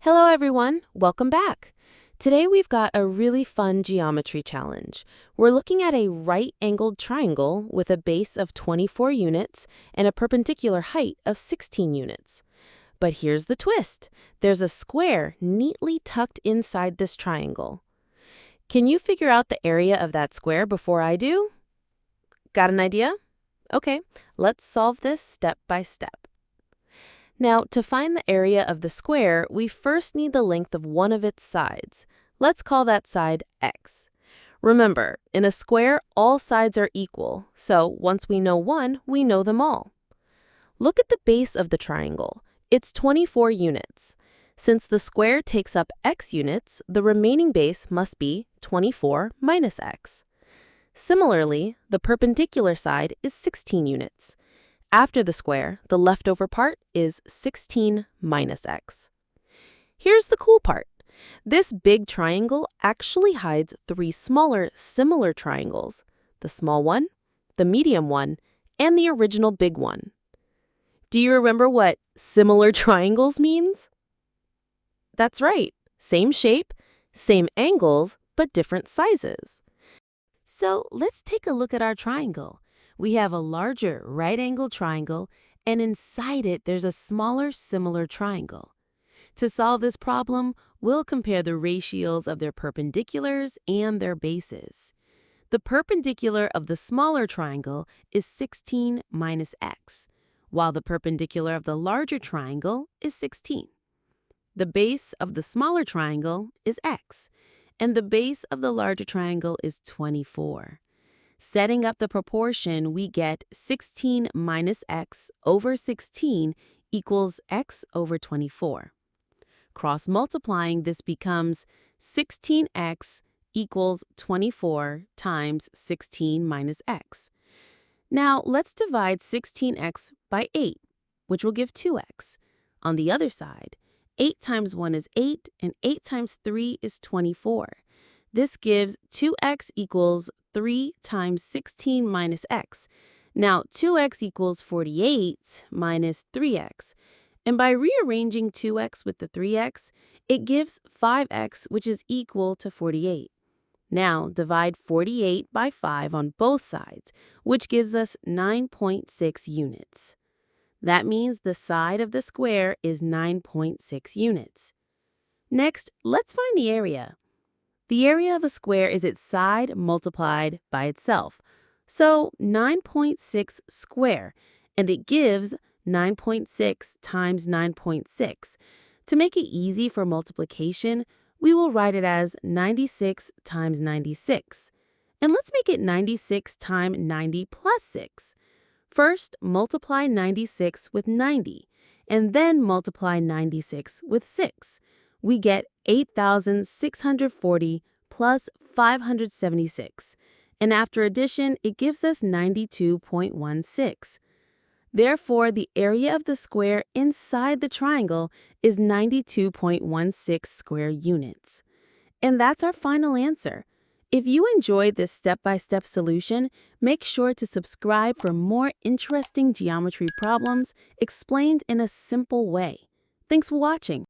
Hello everyone, welcome back. Today we've got a really fun geometry challenge. We're looking at a right-angled triangle with a base of 24 units and a perpendicular height of 16 units. But here's the twist. There's a square neatly tucked inside this triangle. Can you figure out the area of that square before I do? Got an idea? Okay, let's solve this step by step. Now, to find the area of the square, we first need the length of one of its sides. Let's call that side x. Remember, in a square, all sides are equal, so once we know one, we know them all. Look at the base of the triangle. It's 24 units. Since the square takes up x units, the remaining base must be 24 minus x. Similarly, the perpendicular side is 16 units. After the square, the leftover part is 16 minus x. Here's the cool part. This big triangle actually hides three smaller, similar triangles: the small one, the medium one, and the original big one. Do you remember what similar triangles means? That's right. Same shape, same angles, but different sizes. So let's take a look at our triangle. We have a larger right-angled triangle, and inside it there's a smaller similar triangle. To solve this problem, we'll compare the ratios of their perpendiculars and their bases. The perpendicular of the smaller triangle is 16 minus x, while the perpendicular of the larger triangle is 16. The base of the smaller triangle is x, and the base of the larger triangle is 24. Setting up the proportion, we get 16 minus x over 16 equals x over 24. Cross-multiplying, this becomes 16x equals 24 times 16 minus x. Now, let's divide 16x by 8, which will give 2x. On the other side, 8 times 1 is 8, and 8 times 3 is 24. This gives 2x equals 3 times 16 minus x. Now, 2x equals 48 minus 3x. And by rearranging 2x with the 3x, it gives 5x, which is equal to 48. Now, divide 48 by 5 on both sides, which gives us 9.6 units. That means the side of the square is 9.6 units. Next, let's find the area. The area of a square is its side multiplied by itself. So 9.6 square, and it gives 9.6 times 9.6. To make it easy for multiplication, we will write it as 96 times 96. And let's make it 96 times 90 plus 6. First, multiply 96 with 90, and then multiply 96 with 6. We get 8,640 plus 576. And after addition, it gives us 92.16. Therefore, the area of the square inside the triangle is 92.16 square units. And that's our final answer. If you enjoyed this step-by-step solution, make sure to subscribe for more interesting geometry problems explained in a simple way. Thanks for watching.